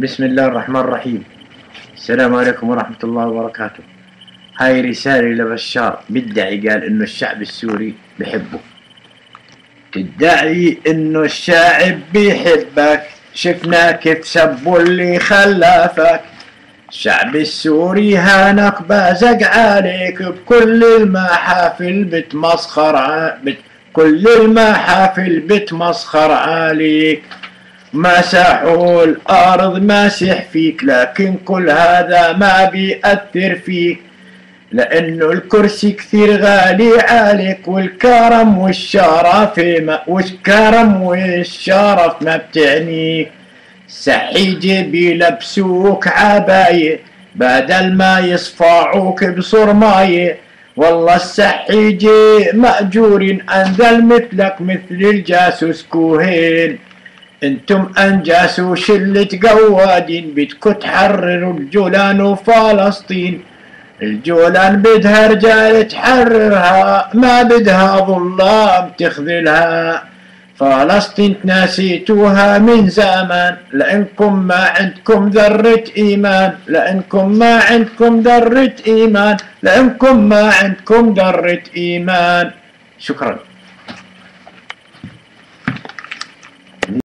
بسم الله الرحمن الرحيم. السلام عليكم ورحمة الله وبركاته. هاي رسالة لبشار بيدعي قال إنه الشعب السوري بحبه. تدعي إنه الشعب بيحبك، شفنا كيف سبوا اللي خلافك. الشعب السوري هانك بازق عليك بكل المحافل كل المحافل بتمسخر عليك. مسحوا الأرض مسح فيك، لكن كل هذا ما بيأثر فيك، لأنه الكرسي كثير غالي عليك، والكرم والشرف ما بتعنيك. سحيجي بيلبسوك عباية بدل ما يصفعوك بصرماية. والله السحيجي مأجور أنزل مثلك مثل الجاسوس كوهين. انتم انجاسوا شلة قوادين بدكوا تحرروا الجولان وفلسطين. الجولان بدها رجال تحررها، ما بدها ظلام تخذلها. فلسطين تناسيتوها من زمان، لانكم ما عندكم ذرة ايمان، لانكم ما عندكم ذرة ايمان، لانكم ما عندكم ذرة ايمان. شكرا.